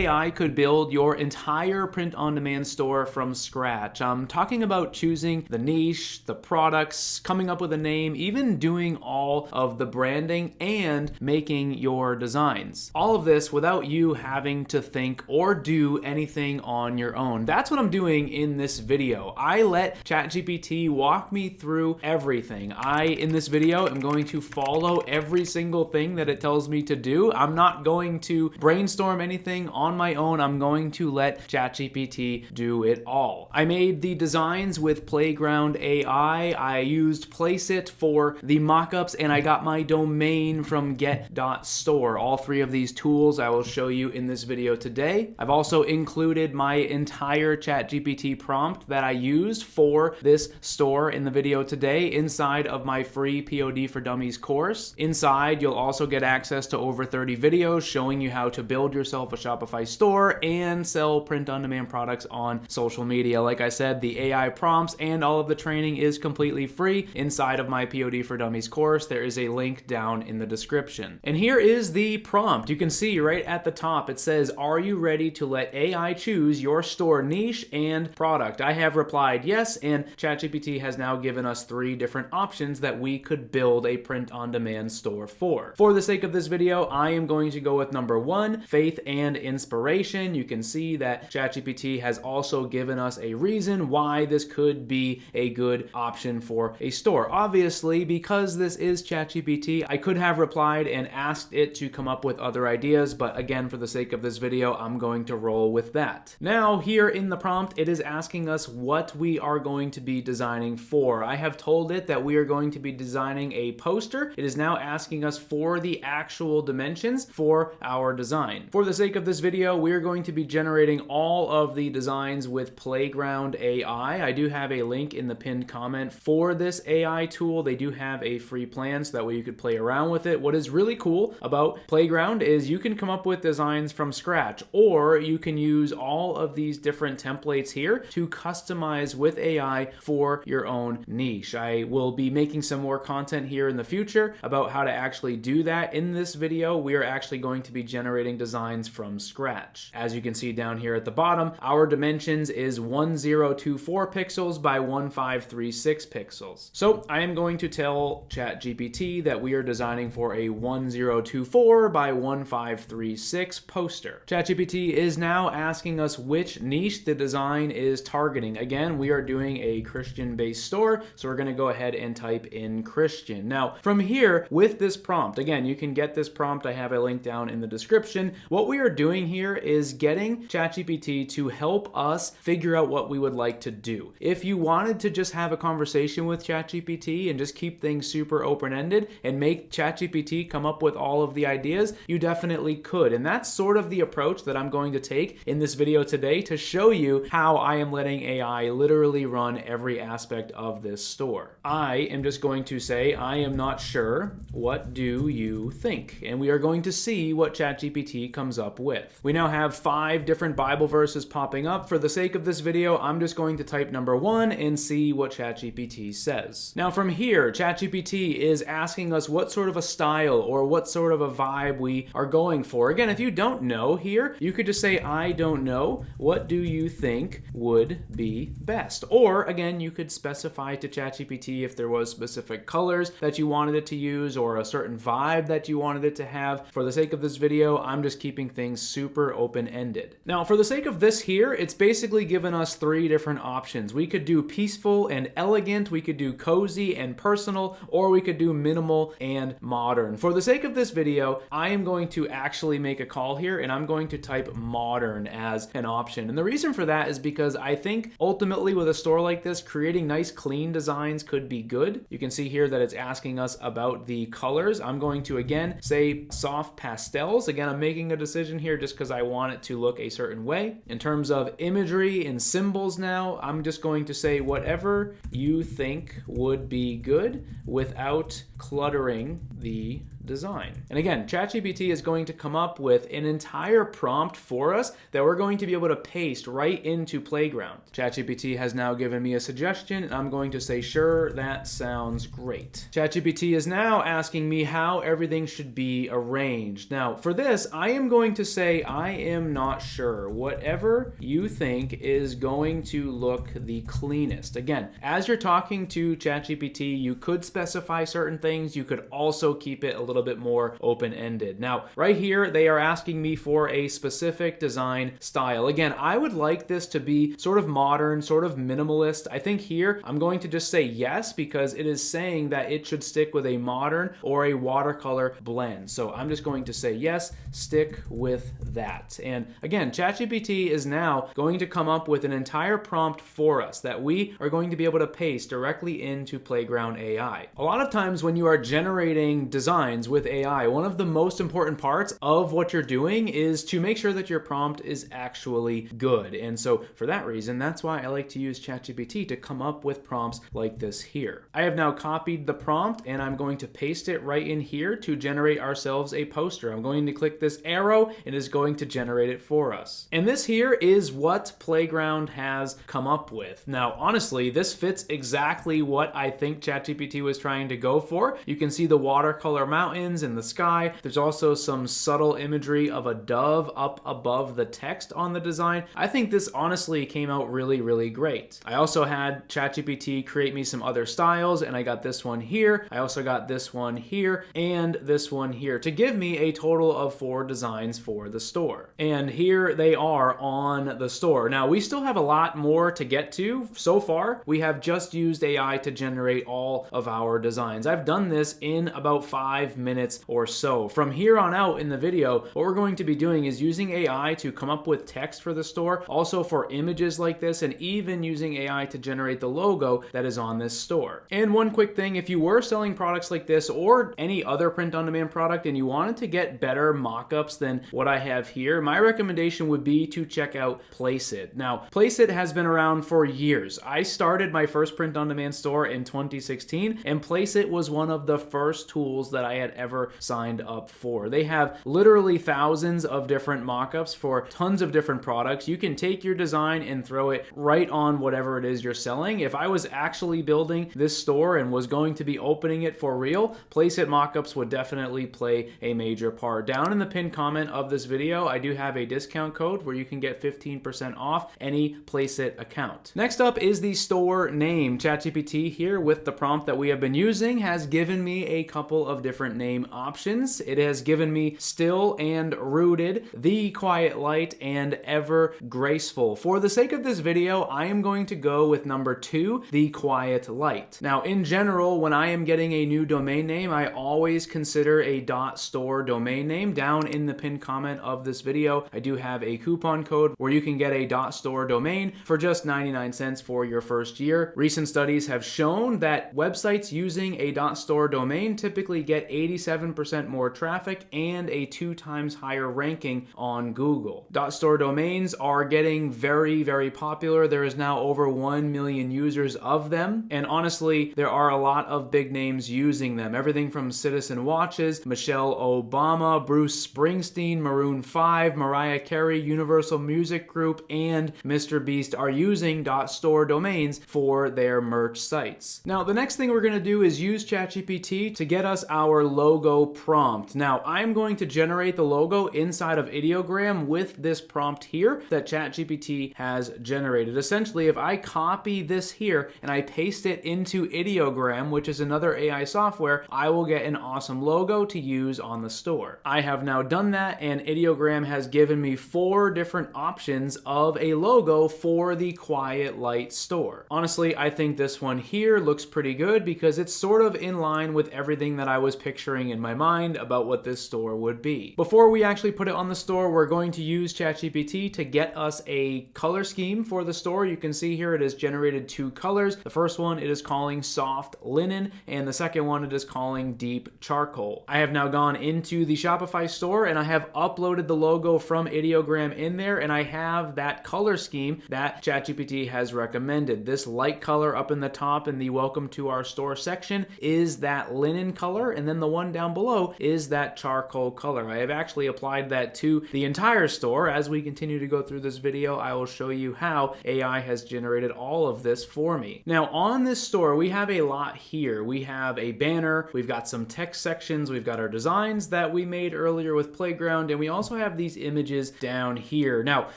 AI could build your entire print-on-demand store from scratch. I'm talking about choosing the niche, the products, coming up with a name, even doing all of the branding and making your designs. All of this without you having to think or do anything on your own. That's what I'm doing in this video. I let ChatGPT walk me through everything. In this video, am going to follow every single thing that it tells me to do. I'm not going to brainstorm anything on my own. I'm going to let ChatGPT do it all. I made the designs with Playground AI. I used Placeit for the mockups, and I got my domain from get.store. All three of these tools I will show you in this video today. I've also included my entire ChatGPT prompt that I used for this store in the video today inside of my free POD for Dummies course. Inside, you'll also get access to over 30 videos showing you how to build yourself a Shopify store and sell print-on-demand products on social media. Like I said, the AI prompts and all of the training is completely free inside of my POD for Dummies course. There is a link down in the description. And here is the prompt. You can see right at the top, it says, "Are you ready to let AI choose your store niche and product?" I have replied yes, and ChatGPT has now given us 3 different options that we could build a print-on-demand store for. For the sake of this video, I am going to go with number 1, faith and inspiration. You can see that ChatGPT has also given us a reason why this could be a good option for a store. Obviously, because this is ChatGPT, I could have replied and asked it to come up with other ideas, but again, for the sake of this video, I'm going to roll with that. Now, here in the prompt, it is asking us what we are going to be designing for. I have told it that we are going to be designing a poster. It is now asking us for the actual dimensions for our design. For the sake of this video, we are going to be generating all of the designs with Playground AI. I do have a link in the pinned comment for this AI tool. They do have a free plan, so that way you could play around with it. What is really cool about Playground is you can come up with designs from scratch, or you can use all of these different templates here to customize with AI for your own niche. I will be making some more content here in the future about how to actually do that. In this video, we are actually going to be generating designs from scratch. As you can see down here at the bottom, our dimensions is 1024 pixels by 1536 pixels. So I am going to tell ChatGPT that we are designing for a 1024 by 1536 poster. ChatGPT is now asking us which niche the design is targeting. Again, we are doing a Christian-based store, so we're going to go ahead and type in Christian. Now, from here, with this prompt, again, you can get this prompt. I have a link down in the description. What we are doing here is getting ChatGPT to help us figure out what we would like to do. If you wanted to just have a conversation with ChatGPT and just keep things super open-ended and make ChatGPT come up with all of the ideas, you definitely could. And that's sort of the approach that I'm going to take in this video today to show you how I am letting AI literally run every aspect of this store. I am just going to say, I am not sure. What do you think? And we are going to see what ChatGPT comes up with. We now have 5 different Bible verses popping up. For the sake of this video, I'm just going to type number 1 and see what ChatGPT says. Now from here, ChatGPT is asking us what sort of a style or what sort of a vibe we are going for. Again, if you don't know here, you could just say, I don't know. What do you think would be best? Or again, you could specify to ChatGPT if there was specific colors that you wanted it to use or a certain vibe that you wanted it to have. For the sake of this video, I'm just keeping things super open-ended. Now, for the sake of this here, it's basically given us 3 different options. We could do peaceful and elegant, we could do cozy and personal, or we could do minimal and modern. For the sake of this video, I am going to actually make a call here, and I'm going to type modern as an option. And the reason for that is because I think ultimately with a store like this, creating nice clean designs could be good. You can see here that it's asking us about the colors. I'm going to again say soft pastels. Again, I'm making a decision here just because I want it to look a certain way. In terms of imagery and symbols now, I'm just going to say whatever you think would be good without cluttering the design. And again, ChatGPT is going to come up with an entire prompt for us that we're going to be able to paste right into Playground. ChatGPT has now given me a suggestion, and I'm going to say, sure, that sounds great. ChatGPT is now asking me how everything should be arranged. Now, for this, I am going to say, I am not sure. Whatever you think is going to look the cleanest. Again, as you're talking to ChatGPT, you could specify certain things. You could also keep it a little bit more open-ended. Now, right here, they are asking me for a specific design style. Again, I would like this to be sort of modern, sort of minimalist. I think here, I'm going to just say yes, because it is saying that it should stick with a modern or a watercolor blend. So I'm just going to say yes, stick with that. And again, ChatGPT is now going to come up with an entire prompt for us that we are going to be able to paste directly into Playground AI. A lot of times when you are generating designs with AI, one of the most important parts of what you're doing is to make sure that your prompt is actually good. And so for that reason, that's why I like to use ChatGPT to come up with prompts like this here. I have now copied the prompt and I'm going to paste it right in here to generate ourselves a poster. I'm going to click this arrow and it is going to generate it for us. And this here is what Playground has come up with. Now, honestly, this fits exactly what I think ChatGPT was trying to go for. You can see the watercolor mountains in the sky. There's also some subtle imagery of a dove up above the text on the design. I think this honestly came out really, really great. I also had ChatGPT create me some other styles, and I got this one here. I also got this one here and this one here to give me a total of 4 designs for the store. And here they are on the store. Now, we still have a lot more to get to. So far, we have just used AI to generate all of our designs. I've done this in about 5 minutes or so. From here on out in the video, what we're going to be doing is using AI to come up with text for the store, also for images like this, and even using AI to generate the logo that is on this store. And one quick thing, if you were selling products like this or any other print-on-demand product and you wanted to get better mock-ups than what I have here, my recommendation would be to check out Placeit. Now, Placeit has been around for years. I started my first print-on-demand store in 2016, and Placeit was one of the first tools that I had ever signed up for. They have literally thousands of different mock-ups for tons of different products. You can take your design and throw it right on whatever it is you're selling. If I was actually building this store and was going to be opening it for real, Placeit mockups would definitely play a major part. Down in the pinned comment of this video, I do have a discount code where you can get 15% off any Placeit account. Next up is the store name. ChatGPT here with the prompt that we have been using has given me a couple of different name options. It has given me Still and Rooted, The Quiet Light, and Ever Graceful. For the sake of this video, I am going to go with number 2, The Quiet Light. Now, in general, when I am getting a new domain name, I always consider a .store domain name. Down in the pinned comment of this video, I do have a coupon code where you can get a .store domain for just 99 cents for your first year. Recent studies have shown that websites using a .store domain typically get 87% more traffic and a 2 times higher ranking on Google. .store domains are getting very, very popular. There is now over 1 million users of them, and honestly, there are a lot of big names using them. Everything from Citizen Watches, Michelle Obama, Bruce Springsteen, Maroon 5, Mariah Carey, Universal Music Group, and Mr. Beast are using .store domains for their merch sites. Now, the next thing we're going to do is use ChatGPT to get us our logo prompt. Now, I'm going to generate the logo inside of Ideogram with this prompt here that ChatGPT has generated. Essentially, if I copy this here and I paste it into Ideogram, which is another AI software, I will get an awesome logo to use on the store. I have now done that, and Ideogram has given me 4 different options of a logo for the Quiet Light store. Honestly, I think this one here looks pretty good because it's sort of in line with everything that I was picturing in my mind about what this store would be. Before we actually put it on the store, we're going to use ChatGPT to get us a color scheme for the store. You can see here it has generated 2 colors. The first one it is calling Soft Linen, and the second one it is calling Deep Charcoal. I have now gone into the Shopify store and I have uploaded the logo from Ideogram in there, and I have that color scheme that ChatGPT has recommended. This light color up in the top in the Welcome to Our Store section is that linen color, and then the one down below is that charcoal color. I have actually applied that to the entire store. As we continue to go through this video, I will show you how AI has generated all of this for me. Now on this store, we have a lot here. We have a banner, we've got some text sections, we've got our designs that we made earlier with Playground, and we also have these images down here. Now,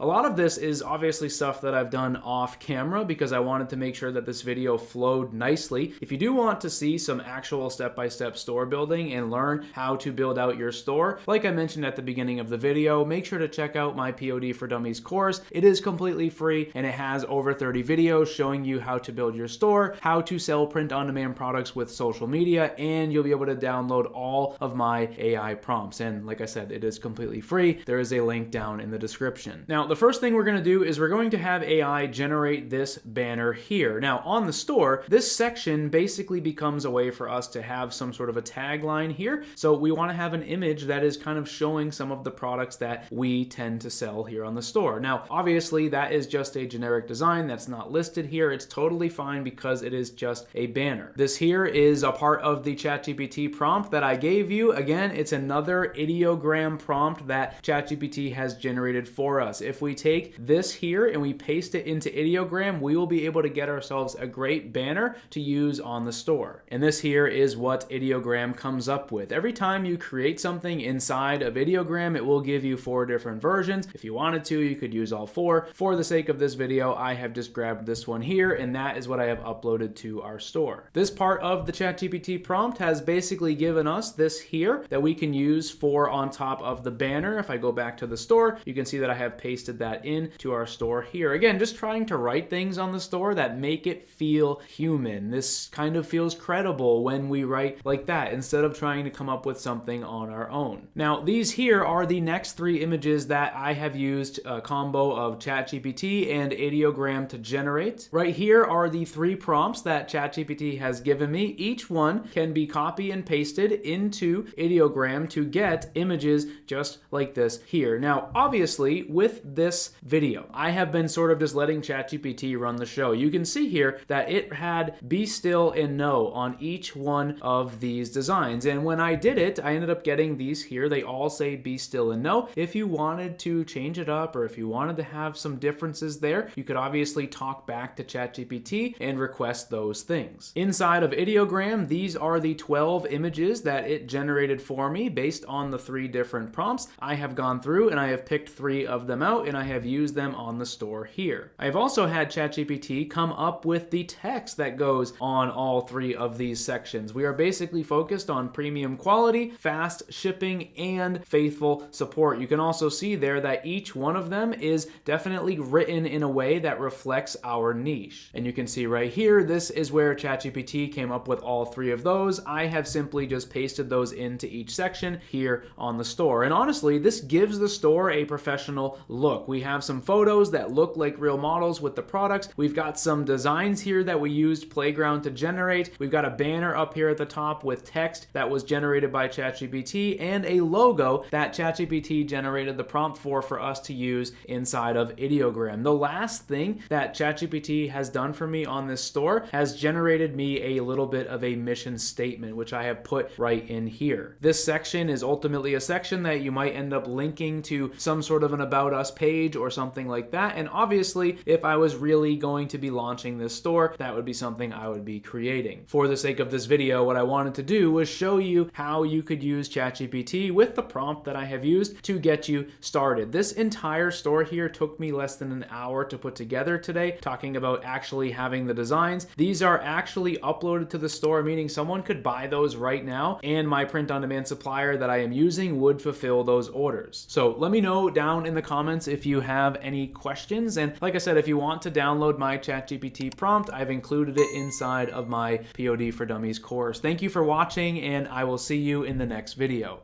a lot of this is obviously stuff that I've done off camera because I wanted to make sure that this video flowed nicely. If you do want to see some actual step-by-step store building and learn how to build out your store, like I mentioned at the beginning of the video, make sure to check out my POD for Dummies course. It is completely free and it has over 30 videos showing you how to build your store, how to sell print-on-demand products with social media, and you'll be able to download all of my AI prompts. And like I said, it is completely free. There is a link down in the description. Now, the first thing we're going to do is we're going to have AI generate this banner here. Now, on the store, this section basically becomes a way for us to have some sort of a tagline here. So we want to have an image that is kind of showing some of the products that we tend to sell here on the store. Now, obviously, that is just a generic design that's not listed here. It's totally fine because it is just a banner. This here is a part of the ChatGPT prompt that I gave you. Again, it's another ideogram prompt that ChatGPT has generated for us. If we take this here and we paste it into ideogram, we will be able to get ourselves a great banner to use on the store. And this here is what ideogram comes up with. Every time you create something inside of ideogram, it will give you 4 different versions. If you wanted to, you could use all 4. For the sake of this video, I have just grabbed this one here, and that is what I have uploaded to our store. This part of the ChatGPT prompt has basically given us this here that we can use for on top of the banner. If I go back to the store, you can see that I have pasted that in to our store here. Again, just trying to write things on the store that make it feel human. This kind of feels credible when we write like that instead of trying to come up with something on our own. Now, these here are the next 3 images that I have used a combo of ChatGPT and ideogram to generate. Right here are the 3 prompts that ChatGPT has given me. Each one can be copy and pasted into ideogram to get images just like this here. Now, obviously, with this video, I have been sort of just letting ChatGPT run the show. You can see here that it had be still and no on each one of these designs. And when I did it, I ended up getting these here. They all say be still and no. If you wanted to change it up or if you wanted to have some differences there, you could obviously talk back to ChatGPT and request those things. Inside of ideogram, these are the 12 images that it generated for me based on the 3 different prompts. I have gone through and I have picked 3 of them out and I have used them on the store here. I've also had ChatGPT come up with the text that goes on all 3 of these sections. We are basically focused on premium quality, fast shipping, and faithful support. You can also see there that each one of them is definitely written in a way that reflects our niche. And you can see right here, this is where ChatGPT came up with all 3 of those. I have simply just pasted those into each section here on the store. And honestly, this gives the store a professional look. We have some photos that look like real models with the products. We've got some designs here that we used Playground to generate. We've got a banner up here at the top with text that was generated by ChatGPT and a logo that ChatGPT generated the prompt for us to use inside of ideogram. The last thing that ChatGPT has done for me on this store has generated me a little bit of a mission statement, which I have put right in here. This section is ultimately a section that you might end up linking to some sort of an About Us page or something like that. And obviously, if I was really going to be launching this store, that would be something I would be creating. For the sake of this video, what I wanted to do was show you how you could use ChatGPT with the prompt that I have used to get you started. This entire store here took me less than an hour to put together today, talking about actually having the designs. These are actually uploaded to the store, meaning someone could buy those right now, and my print-on-demand supplier that I am using would fulfill those orders. So let me know down in the comments if you have any questions. And like I said, if you want to download my ChatGPT prompt, I've included it inside of my POD for Dummies course. Thank you for watching, and I will see you in the next video.